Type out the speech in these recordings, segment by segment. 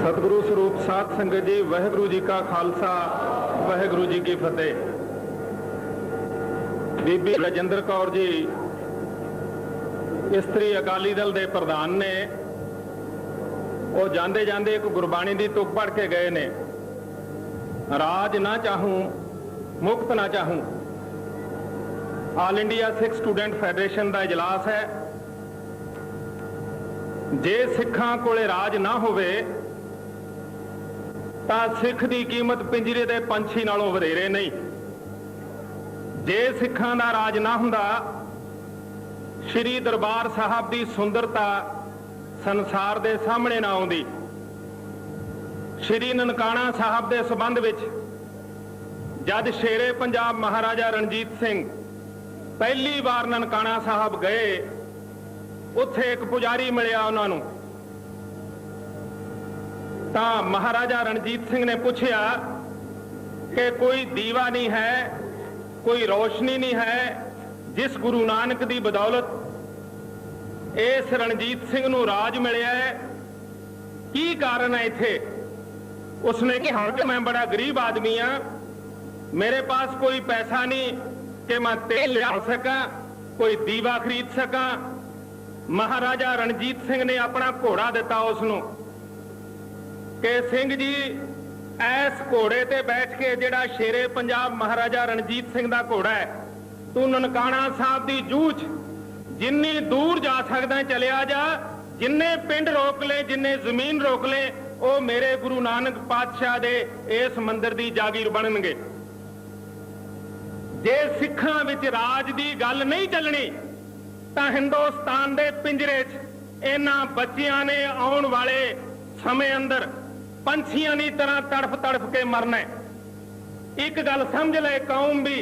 सतगुरु स्वरूप साध संगत जी, वाहिगुरु जी का खालसा, वाहिगुरु जी की फतेह। बीबी राजेंद्र कौर जी इस्त्री अकाली दल के प्रधान ने, वो जाते जाते एक गुरबाणी की तुक पढ़ के गए ने, राज ना चाहूं मुक्त ना चाहूं। All India Sikh student federation का इजलास है। जे सिखां कोले राज ना होवे तां सिख की कीमत पिंजरे दे पंछी नालों वधेरे नहीं। जे सिखां दा राज ना हुंदा, श्री दरबार साहब की सुंदरता संसार दे सामने ना आउंदी। श्री ननकाना साहब के संबंध विच जद शेरे पंजाब महाराजा रणजीत सिंह पहली बार ननकाना साहब गए, उत्थे एक पुजारी मिलिया उन्होंने। तां महाराजा रणजीत सिंह ने पूछया कि कोई दीवा नहीं है, कोई रोशनी नहीं है जिस गुरु नानक की बदौलत इस रणजीत सिंह नूं राज मिलिया है, की कारण है इत्थे? उसने कहा कि मैं बड़ा गरीब आदमी हाँ, मेरे पास कोई पैसा नहीं कि मैं तेल लिया सका, कोई दीवा खरीद सका। महाराजा रणजीत सिंह ने अपना घोड़ा दिता उसनूं कि सिंह जी, इस घोड़े ते बैठ के जिहड़ा शेरे पंजाब महाराजा रणजीत सिंह का घोड़ा है, तू ननकाना साहब की जूझ जिन्नी दूर जा सकदा चलिया जा, जिन्ने पिंड रोक ले, जिन्ने जमीन रोक ले, वो मेरे गुरु नानक पातशाह दे इस मंदिर की जागीर बनणगे। जे सिखां विच राज की गल नहीं चलनी तां हिंदुस्तान दे पिंजरे च इन्हां बच्चियां ने आउण वाले समय अंदर पंछियां की तरह तड़फ तड़फ के मरना है। एक गल समझ ले कौम भी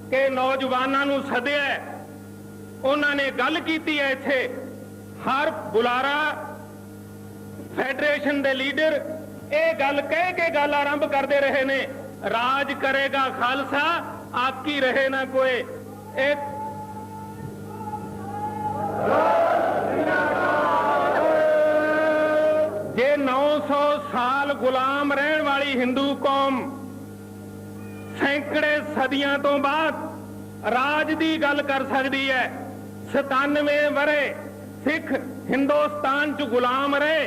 कि नौजवानों नूं सदिया, उन्होंने गल कीती है इत्थे। हर बुलारा फेडरेशन के लीडर ये गल कह के गल आरंभ करते रहे ने, राज करेगा खालसा, आकी रहे ना कोई। एक जे 900 साल गुलाम रहन वाली हिंदू कौम सैकड़े सदियां तो बाद राज की गल कर सकती है, 97 वरे सिख हिंदुस्तान च गुलाम रहे,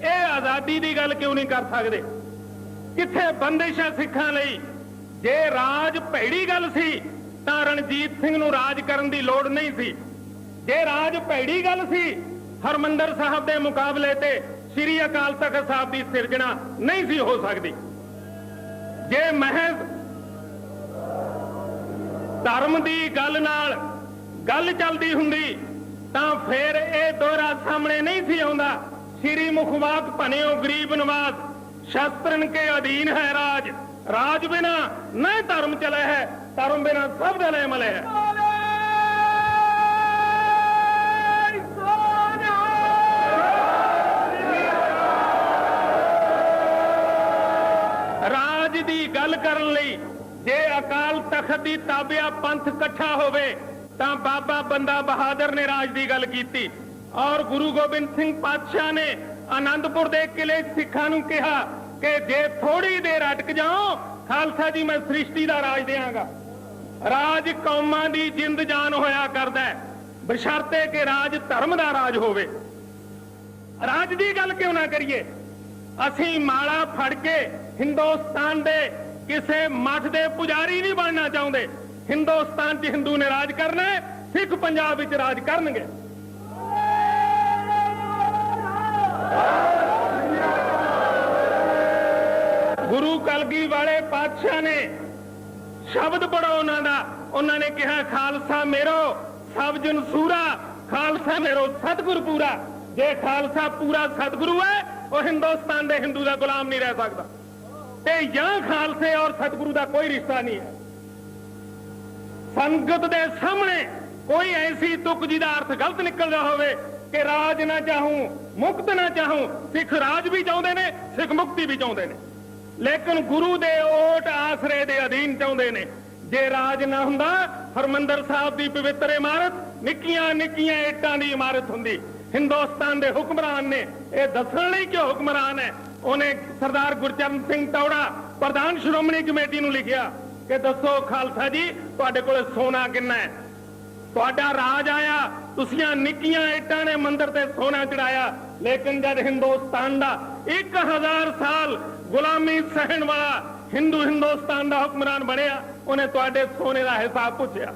ये आजादी की गल क्यों नहीं कर सकते? किथे बंदिश है सिखां लई? जे राज भैड़ी गल सी तां रणजीत सिंह नूं राज करन दी लोड़ नहीं सी। जे राज भैड़ी गल सी, हरमंदर साहब के मुकाबले ते श्री अकाल तख्त साहब की सिरजना नहीं सी हो सकती। जे महज धर्म की गल नाल गल चलती हुंदी तां फिर यह दोहरा सामने नहीं सी आउंदा। श्री मुखवाक भनियो गरीब नवाज, शस्त्रन के अधीन है राज, राज बिना न धर्म चले है, धर्म बिना सब गले मले है। राज की गल करन लई जे अकाल तख्त की ताबिया पंथ इकट्ठा होवे तां बाबा बंदा बहादुर ने राज की गल कीती, और गुरु गोबिंद सिंह पातशाह ने आनंदपुर के किले सिखां नूं कहा कि जे थोड़ी देर अटक जाओ खालसा जी मैं सृष्टि का राज देंगा। राज कौमां की जिंद जान होया करदा है, बशर्ते कि राज धर्म का राज होवे। राज की गल क्यों ना करिए? असीं माला फड़ के हिंदुस्तान दे किसे मठ दे पुजारी नहीं बनना चाहते। हिंदुस्तान च हिंदू ने राज करना है, सिख पंजाब विच राज करनगे। गुरु कलगी वाले पातशाह ने शब्द पढ़ो उन्होंने कहा, खालसा मेरो सब जन सूरा, खालसा मेरो सतगुरु पूरा। जे खालसा पूरा सतगुरु है, वो हिंदुस्तान के हिंदू का गुलाम नहीं रह सकता। ते यहां खालसे और सतगुरु का कोई रिश्ता नहीं है। संगत के सामने कोई ऐसी तुक जिहदा अर्थ गलत निकल रहा होवे कि राज ना चाहूं मुक्त ना चाहूं। सिख राज भी चाहते हैं, सिख मुक्ति भी चाहते हैं, लेकिन गुरु दे ओट आसरे दे अधीन चाहते हैं। जे राज ना हुंदा, हरमंदर साहब की पवित्र इमारत निक्कियां निक्कियां इट्टां की इमारत हुंदी। हिंदुस्तान के हुक्मरान ने यह दसन नहीं कि हुक्मरान है, उन्हें सरदार गुरचरण सिंह तौड़ा प्रधान श्रोमणी कमेटी नूं लिखिया कि दसो खालसा जी तुहाडे कोल सोना किन्ना है। तुहाडा राज आया, तुसीं निक्कियां इट्टां ने मंदिर ते सोना चढ़ाया, लेकिन जब हिंदुस्तान दा 1000 साल गुलामी सहन वाला हिंदुस्तान दा हुक्मरान बनिया, उन्हें तुहाडे सोने दा हिसाब पुछया।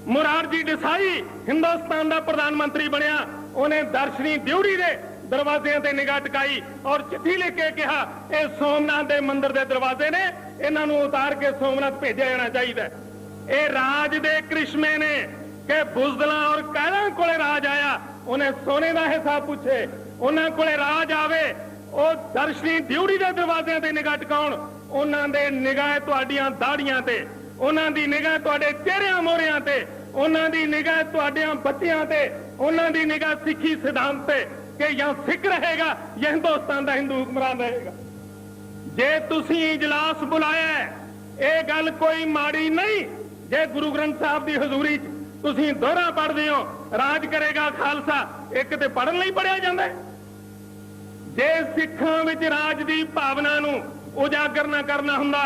मुरारजी देसाई हिंदुस्तान दा प्रधानमंत्री बनिया, उन्हें दर्शनी ड्यूटी दे दरवाजे ते निगाह टिकाई और चिट्ठी लिख के कहा ये सोमनाथ दे मंदिर दे दरवाजे ने, इन्हां नूं उतार के सोमनाथ भेजा जाना चाहिए। ये राज दे करिश्मे ने कि बुज़दिलां और कैदां कोले राज आया, उन्हें सोने का हिसाब पूछे, उन्हां कोले राज आवे वो दर्शनी ड्यूटी दे दरवाजे ते निगाह टिकाउण, उन्हां दे निगाह तुहाडीआं दाड़ियां ते, उन्हां दी निगाह तुहाडे चेहरिਆਂ मोहरिਆਂ ते, उन्हां दी निगाह तुहाडीआं बच्चियां ते, उन्हां दी निगाह सिੱਖੀ सिद्धांत ते कि या सिख रहेगा या हिंदुस्तान का हिंदू हुक्मरान रहेगा। जे तुसी इजलास बुलाया ये गल कोई माड़ी नहीं, जे गुरु ग्रंथ साहब की हजूरी तुसी दोहरा पढ़ते हो राज करेगा खालसा, एक तो पढ़न लई पढ़िया जाता है। जे सिखां विच राज की भावना नूं उजागर ना करना हुंदा,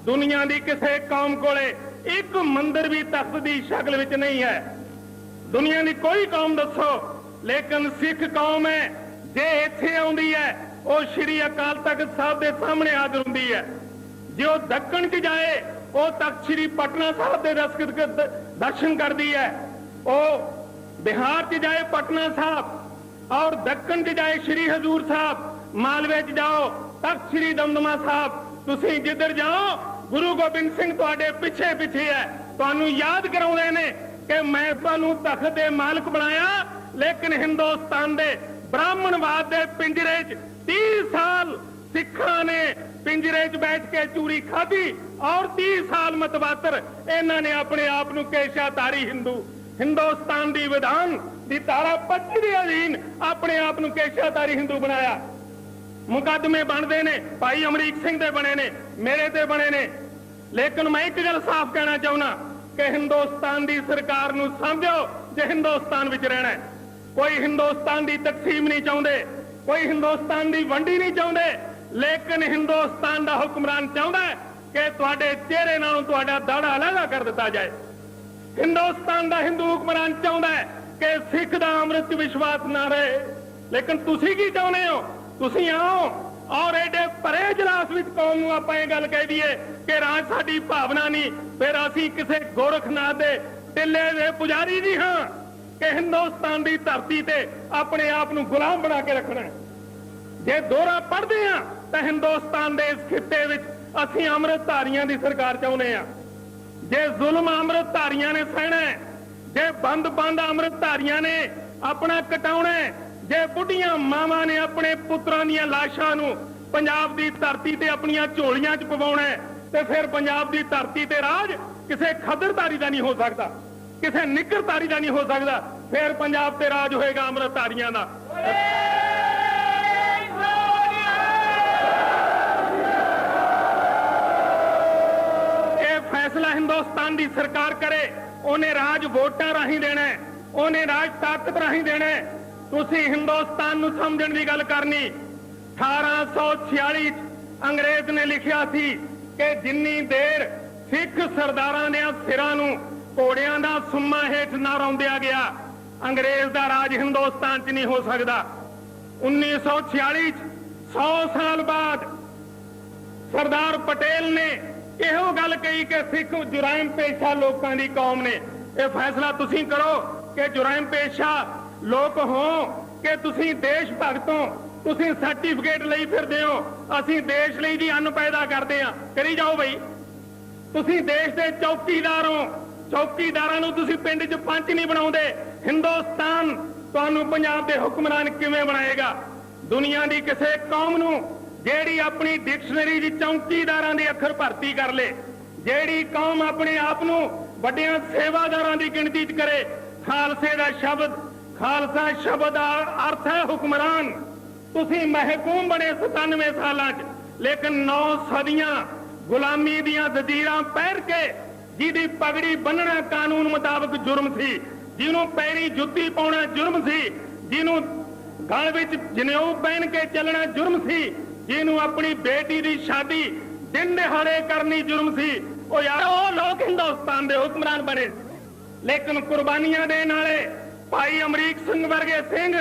दुनिया की किसी कौम कोले एक मंदिर भी तख्त की शक्ल विच नहीं है। दुनिया की कोई कौम दसो, लेकिन सिख कौम है जे इत्थे आउंदी है वो श्री अकाल तख्त साहब के सामने हाजिर हुंदी है। जो दक्कण च जाए वो तख्त श्री पटना साहब के दर्शन करती है, वो बिहार च जाए पटना साहब और दक्कण च जाए श्री हजूर साहब, मालवे च जाओ तख्त श्री दमदमा साहब। तुसीं जिधर जाओ गुरु गोबिंद सिंह तुहाडे पिछे पिछे है, तुहानूं याद कराउंदे ने कि मैं तुहानूं तख्त दे मालिक बनाया, लेकिन हिंदुस्तान दे ब्राह्मणवाद दे पिंजरे च 30 साल सिखां ने पिंजरे च बैठ के चूरी खाधी और 30 साल मतवातर इन्हां ने अपने आप नूं केशाधारी हिंदू, हिंदुस्तान दी विधान दी धारा 25 दे अधीन अपने आप नूं केशाधारी हिंदू बनाया। मुकदमे बनते ने, भाई अमरीक सिंह दे बने ने, मेरे ते बने ने, लेकिन मैं एक गल साफ कहना चाहना कि हिंदुस्तान दी सरकार नूं समझो जे हिंदुस्तान विच रहना है। कोई हिंदुस्तान दी तकसीम नहीं चाहते, कोई हिंदुस्तान दी वंडी नहीं चाहते, लेकिन हिंदुस्तान दा हुक्मरान चाहता है कि तुहाडे चेहरे नालों तुहाडा दाड़ा अलग कर दिता जाए। हिंदुस्तान दा हिंदू हुक्मरान चाहता है कि सिख दा अमृत विश्वास ना रहे, लेकिन तुसीं की चाहुंदे हो? तुसीं आओ और एडे भरे इजलास विच कौम नूं आपां इह गल कह दईए कि राज साडी भावना नहीं, फिर असीं किसी गोरखनाथ दे टिल्ले दे पुजारी नहीं हाँ कि हिंदुस्तान की धरती ते अपने आप नूं गुलाम बना के रखना है। जे दोहरा पढ़ते हैं तो हिंदुस्तान के इस खिते विच असीं अमृतधारियां दी सरकार चाहुंदे हां। जे जुल्म अमृतधारियां ने सहना है, जे बंद बंद अमृतधारियां ने अपना कटाउणा है, जे बुढ़ियां मावां ने अपने पुत्रां दीयां लाशां नूं पंजाब की धरती ते अपनियां झोलियां च पवाउणा है, तो फिर पंजाब की धरती ते राज किसी खदरधारी का नहीं हो सकता, किसी निकरधारी का नहीं हो सकता, फिर पंजाब ते राज होएगा अमृतधारियां दा। यह फैसला हिंदुस्तान की सरकार करे, उन्हें राज वोटां राही देना है, उन्हें राज ताकत राही देना है। तुसीं हिंदुस्तान नूं समझण दी गल करनी। 1846 अंग्रेज ने लिखिया सी कि जिन्नी देर सिख सरदारां दे सिरां नूं घोड़ियां दा सुम्मा हेठ ना रौंदिया गया, अंग्रेज दा राज हिंदुस्तान च नहीं हो सकता। 1946 100 साल बाद सरदार पटेल ने इहो गल कही कि सिख जुराइम पेशा लोगों की कौम ने। यह फैसला तुसीं करो कि जुराइम पेशा लोग हो कि तुसीं देश भगत हो, तुसीं सर्टिफिकेट लई फिरदे हो, असीं देश लई जी अन्न पैदा करते हैं, करी जाओ बई। तुसीं देश के चौकीदार हो, चौकीदारां नूं तुसीं पिंड च पंच नहीं बनाउंदे। हिंदुस्तान तुहानूं पंजाब दे हुक्मरान किवें बनाएगा? दुनिया की किसी कौम नूं जेड़ी अपनी डिक्शनरी च चौकीदारां दे अखर भर्ती कर ले, जेड़ी कौम अपने आप नूं वड्डियां सेवादारां दी गिणती च करे, खालसे दा शब्द, खालसा शब्द का अर्थ है हुक्मरान। तुसीं महकूम बने 97 सालां च, लेकिन 9 सदियां गुलामी दियां जंजीरां पहन के, जिहदी पगड़ी बन्नना कानून मुताबिक जुर्म सी, जिन्हों पैरी जुत्ती पाउणा जुर्म सी, जिन्हों गल विच जनेऊ पहन के चलना जुर्म सी, जिन्हों अपनी बेटी की शादी दिन दिहाड़े करनी जुर्म सी, ओ यार वो लोग हिंदुस्तान के हुक्मरान बने, लेकिन कुर्बानियां देने वाले भाई अमरीक सिंह वर्गे सिंह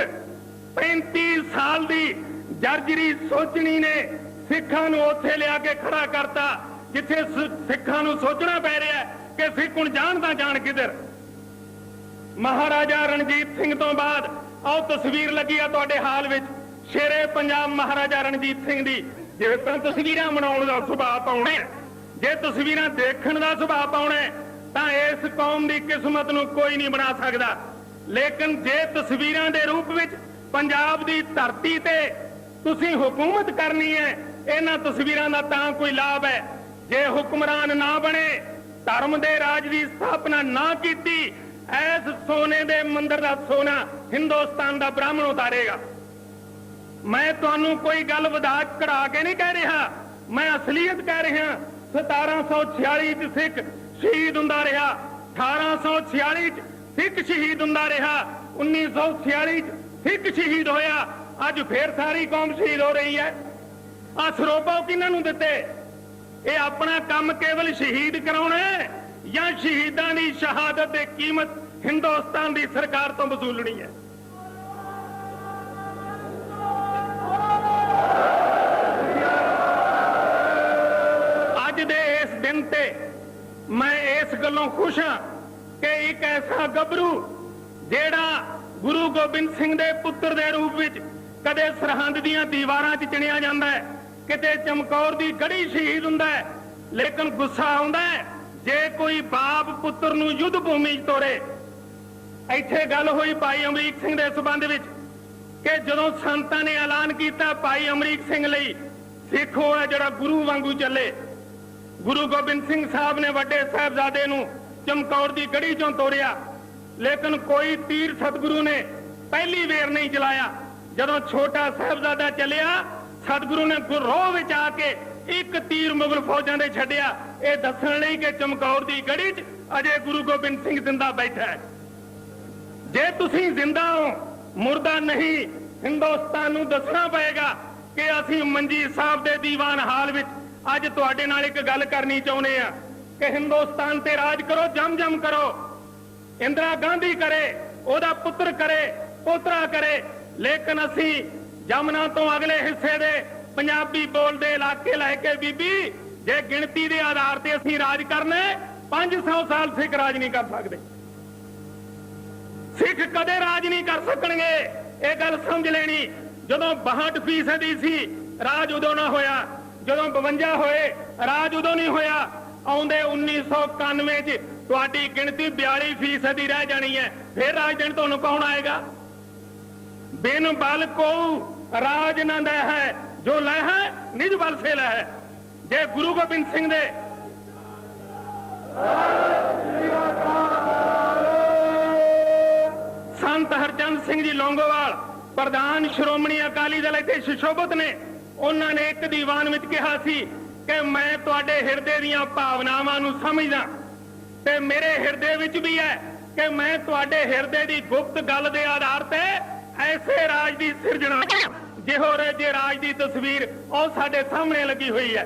35 साल की जर्जरी सोचनी ने सिखां नूं उत्थे लिया के खड़ा करता जिथे सिखां नूं सोचना पै रहा है कि सिख हुण जाण दा जाण किधर। महाराजा रणजीत सिंह तो बाद आओ तस्वीर लगी है तुहाडे हाल विच शेरे पंजाब महाराजा रणजीत सिंह दी। जे तस्वीरां बनाउण दा सुभाਅ पाउणा है, जे तस्वीरां देखण दा सुभाਅ पाउणा है तां इस कौम दी किस्मत नूं कोई नहीं बना सकदा। लेकिन जे तस्वीरां दे रूप विच पंजाब दी धरती ते तुसीं हुकूमत करनी है, इन्हां तस्वीरां दा तां कोई लाभ है। जे हुक्मरान ना बने, धर्म दे राज की स्थापना ना कीती, ऐस सोने दे मंदिर दा सोना हिंदुस्तान दा ब्राह्मण उतारेगा। मैं तुहानूं कोई गल वधा चढ़ा के नहीं कह रहा, मैं असलीयत कह रहा। 1746 च सिख शहीद हुंदा रहा, 1846 च सिख शहीद हुंदा रहा, 1946 च सिख शहीद होया, अज फिर सारी कौम शहीद हो रही है। आ सरोपा किन्हां नूं दित्ते? ये अपना काम केवल शहीद कराउणा है या शहीदां दी शहादत की कीमत हिंदुस्तान की सरकार तो वसूलनी है? अज दे इस दिन ते मैं इस गल्लों खुश हाँ कि एक ऐसा गबरू जेड़ा गुरु गोबिंद सिंह दे पुत्र दे रूप विच कदे सरहंद दीआं दीवारां च चिणिया जांदा है, किते चमकौर दी गढ़ी शहीद हुंदा है। लेकिन गुस्सा आउंदा है जे कोई बाप पुत्र नूं युद्ध भूमि च तोरे। इत्थे गल होई भाई अमरीक सिंह दे संबंध विच कि जदों संतां ने ऐलान कीता भाई अमरीक सिंह लई सिख होया जिहड़ा गुरु वांगू चले, गुरु गोबिंद सिंह साहब ने वड्डे साहिबजादे नूं चमकौर दी गढ़ी चों तोड़िया, लेकिन कोई तीर सतगुरु ने पहली वेर नहीं चलाया। जदों छोटा साहिबजादा चलिया, सतगुरु ने रोह विच आके एक तीर मुगल फौजां दे छड्डिया, ये दस्सण लई कि चमकौर दी गढ़ी च अजे गुरु गोबिंद सिंह जिंदा बैठा है। जे तुसीं जिंदा हो, मुर्दा नहीं, हिंदुस्तान नूं दसना पएगा कि असीं मंजी साहब दे दीवान हाल विच अज तुहाडे नाल एक गल करनी चाहुंदे आ कि हिंदुस्तान ते राज करो, जम जम करो। इंदिरा गांधी करे, ओदा पुत्र करे, पोतरा करे, लेकिन असी जमुना तो अगले हिस्से दे पंजाबी बोलदे इलाके लैके बीबी जे गिणती दे आधार ते असी राज करने 500 साल सिख राज नहीं कर सकते। सिख कदे राज नहीं कर सकणगे, ये गल समझ लेनी। जदों 62% सी राज उदों ना होया, जदों 52 होए राज उदों नहीं होया। आउंदे 1991 च तुहाडी गिणती 42% रह जानी है, फिर राज देण तुहानूं कौन आएगा? बिन बल को राज न दे है, जो लय है निज बल से लय है। जे गुरु गोबिंद सिंह दे संत हरचंद सिंह जी लौंगोवाल प्रधान श्रोमणी अकाली दल इत्थे सुशोभित ने, उन्होंने एक दीवान विच कहा सी कि मैं तुहाडे हिरदे दीआं भावनावां नूं समझदा ते मेरे हिरदे विच भी है कि मैं तुहाडे हिरदे दी गुप्त गल दे आधार ते ऐसे राज की सिरजना जिहो जे राज की तस्वीर और साडे सामने लगी हुई है।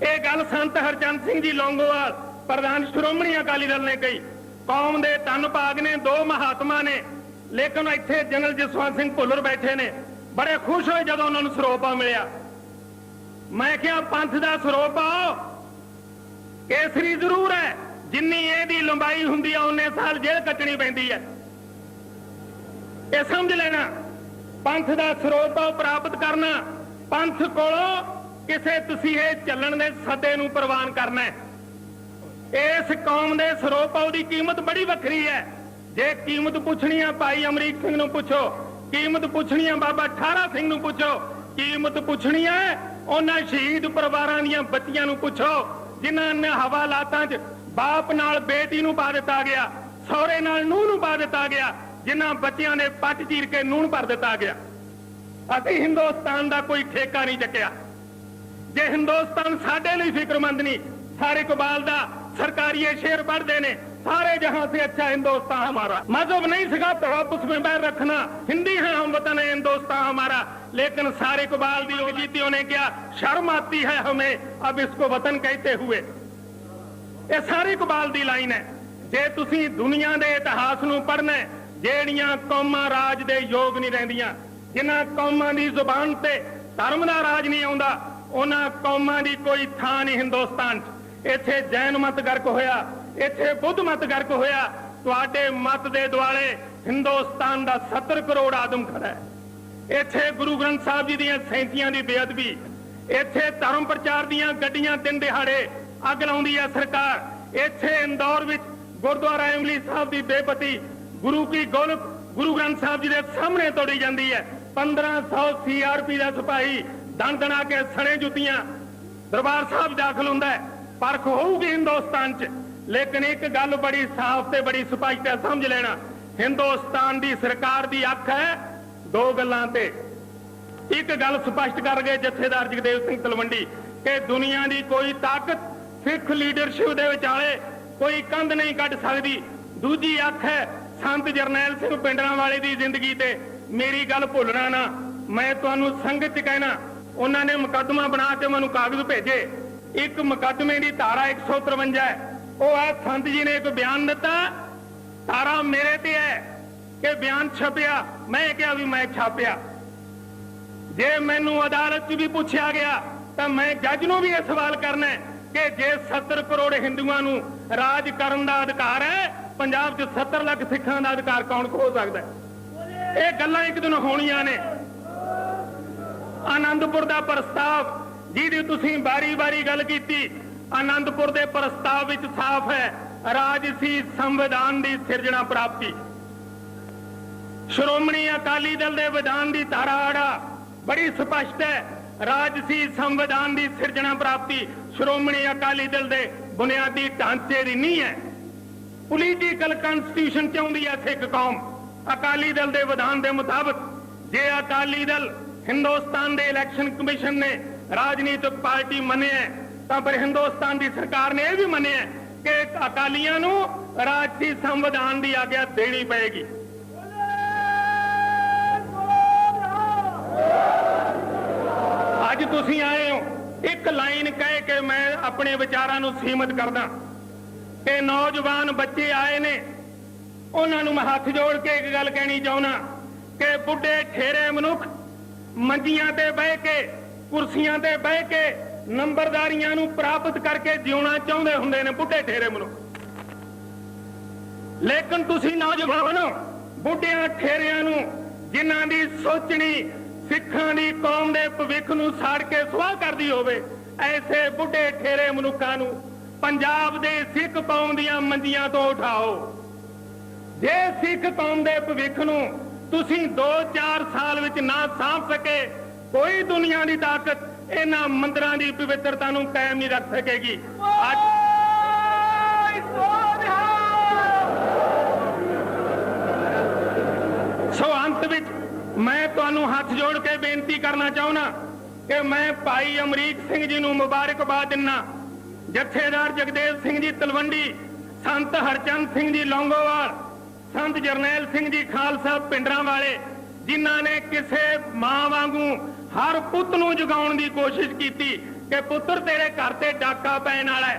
यह गल संत हरचंद सिंह जी लौंगोवाल प्रधान श्रोमणी अकाली दल ने कही। कौम दे धन भाग ने, दो महात्मा ने, लेकिन इत्थे जनरल जसवंत सिंह भुल्लर बैठे ने, बड़े खुश होए जदों उन्होंने सरोपा मिलिया। मैं क्या पंथ दा सरोपा केसरी जरूर है, जिन्नी एदी लंबाई हुंदी है उन्ने साल जेल कटनी पैंदी है। ये समझ लेना, पंथ दा सरोपा प्राप्त करना पंथ कोलों किसे तसीहे चलन दे सदे नूं प्रवान करना है। इस कौम दे सरोपा दी कीमत बड़ी वखरी है। जे कीमत पुछनी है भाई अमरीक सिंह नूं पुछो, कीमत पुछनी है बाबा ठारा सिंह नूं पुछो, कीमत पुछनी है उन्हां शहीद परिवारां दीआं बच्चियां नूं पुछो जिन्हां ने हवालातां च बाप नाल बेटी नूं पा दिता गया, सौरे नाल नूंह नूं पा दिता गया, जिन्हां बच्चियां ने पट चीर के नून भर दिता गया। असीं हिंदुस्तान दा कोई ठेका नहीं चुकिया। जे हिंदुस्तान साडे लई फिक्रमंद नहीं, सारे इकबाल दा सरकारीए शेर पढ़दे ने, सारे जहां से अच्छा हिंदुस्तान हमारा। मजहब नहीं सिखाता आप उसमें बैर रखना, हिंदी है हम, वतन है हिंदुस्तान हमारा। लेकिन सारे इकबाल दी जीतियों ने क्या शर्म आती है हमें अब इसको वतन कहते हुए। ये सारे इकबाल दी लाइन है। जे तुसी दुनिया दे इतिहास नूं पढ़ना, जेड़ियां कौमां राज दे योग नहीं रहिंदियां, जिन्हां कौमां दी जुबान ते धर्म दा राज नहीं आउंदा, उन्हां कौमां दी कोई थां नहीं हिंदुस्तान च। इत्थे जैन मत गर्क होया, इत्थे बुद्ध मत गर्क होया, तुहाडे मत दे दुआले हिंदुस्तान दा 70 करोड़ आदम खड़ा है। इत्थे गुरु ग्रंथ साहिब जी दीयां 37 दी बेअदबी, इत्थे धर्म प्रचार दीयां गड्डियां दिन दिहाड़े अग लाउंदी है सरकार। इत्थे इंदौर विच गुरुद्वारा इमली साहब दी बेपती गुरु की गोलक गुरु ग्रंथ साहिब जी दे सामने तोड़ी जाती है। 1500 CRP का सिपाही दन दना के सने जुतियां दरबार साहब दाखिल हुंदा है। परख होगी हिंदुस्तान च, लेकिन एक गल बड़ी साफ ते बड़ी स्पष्ट है, समझ लेना। हिंदुस्तान दी सरकार दी अख है दो गल्लां ते। एक गल स्पष्ट कर गए जथेदार जगदेव सिंह तलवंडी कि दुनिया की कोई ताकत सिख लीडरशिप दे विचाले कोई कंध नहीं कट सकती। दूजी अख है संत जरनैल सिंह पिंडरांवाले दी जिंदगी ते। मेरी गल भुलना ना, मैं तुहानू संगत च कहना, उन्होंने मुकदमा बना के मैनू कागज भेजे। एक मुकदमे की धारा 153 है, वो है संत जी ने एक बयान दिता, धारा मेरे ते है कि बयान छपिया, मैं क्या भी मैं छापिया। जे मैनू अदालत च भी पूछा गया तो मैं जज नूं भी यह सवाल करना है कि जे 70 करोड़ हिंदुआं नूं राज करन दा अधिकार है, पंजाब च 70 लाख सिखां दा अधिकार कौन खो सकता है? ये गल्लां एक दिन होणीਆਂ ने। आनंदपुर का प्रस्ताव जिहदी तुसीं बारी बारी गल कीती, आनंदपुर के प्रस्ताव विच साफ है राजसी संविधान की सिरजना प्राप्ति। श्रोमणी अकाली दल के विधान की धारा आड़ा बड़ी स्पष्ट है, राजसी संविधान की सिरजना प्राप्ति श्रोमणी अकाली दल के बुनियादी ढांचे की नहीं है। पोलीटिकल कॉन्स्टिट्यूशन चाहती है सिख कौम। अकाली दल के विधान के मुताबिक जे अकाली दल हिंदुस्तान के इलैक्शन कमीशन ने राजनीतिक पार्टी मने है, तो फिर हिंदुस्तान की सरकार ने यह भी मने है कि अकालियां नूं राजसी संविधान की आग्या देनी पड़ेगी। अज तुसीं आए हो एक लाइन कह के मैं अपने विचारां नूं सीमित करदा कि नौजवान बच्चे आए ने, उन्होंने मैं हाथ जोड़ के एक गल कहनी चाहना कि बुढ़े ठेरे मनुख मंजियां ते बह के कुर्सियां ते बह के नंबरदारियां नूं प्राप्त करके जीना चाहते हुंदे ने बुढ़े ठेरे मनुख। लेकिन तुसीं नौजवान बुढ़ियां ठेरियां नूं जिन्हां दी सोचनी सिखां दी कौम दे भविख नूं साड़ के सुआह करदी होवे, ऐसे बुढ़े ठेरे मनुखां नूं पंजाब दे सिख कौम दीयां मंजियां तो उठाओ। जे सिख कौम दे भविख नूं तुसीं 2-4 साल विच ना साਂਭ सके, कोई दुनिया की ताकत इन्हां मंदिरां दी पवित्रता नूं कायम नहीं रख सकेगी। सो अंत विच मैं तुहानूं हाथ जोड़ के बेनती करना चाहना कि मैं भाई अमरीक सिंह जी नूं मुबारकबाद दिना, जथेदार जगदेव सिंह जी तलवंडी, संत हरचंद सिंह जी लौंगोवाल, संत जरनैल सिंह जी खालसा पिंडरांवाले, जिन्हां ने किसे मां वांगू हर पुत नूं जगाउण दी कोशिश की कि पुत्र तेरे घर ते डाका पैण वाला है।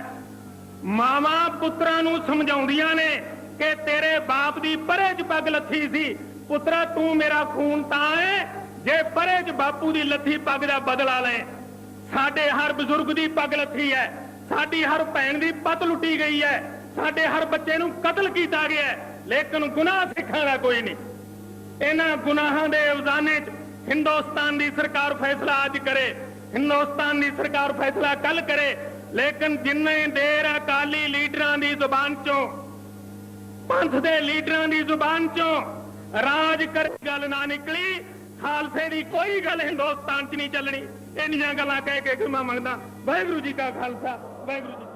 मावां पुत्रां नूं समझाउंदियां ने कि तेरे बाप दी परे च पग लथी सी, पुत्रा तू मेरा खून तां है जे परे च बापू दी लथी पग दा बदला ले। साडे हर बजुर्ग दी पग लथी है, साडी हर भैन दी पत लुटी गई है, साडे हर बच्चे नूं कतल किया गया है, लेकिन गुनाह सिखां दा कोई नहीं। इन्हां गुनाहां दे इल्जामे च हिंदुस्तान की सरकार फैसला अज करे, हिंदुस्तान की सरकार फैसला कल करे, लेकिन जिन्ने देर अकाली लीडरां की जुबान चों, पंथ दे लीडरां की जुबान चों राज कर गल ना निकली, खालसे की कोई गल हिंदुस्तान च नहीं चलनी। इन्नियां गल्लां कह के मैं मंगदा वाहिगुरू जी का खालसा वाहिगुरू जी।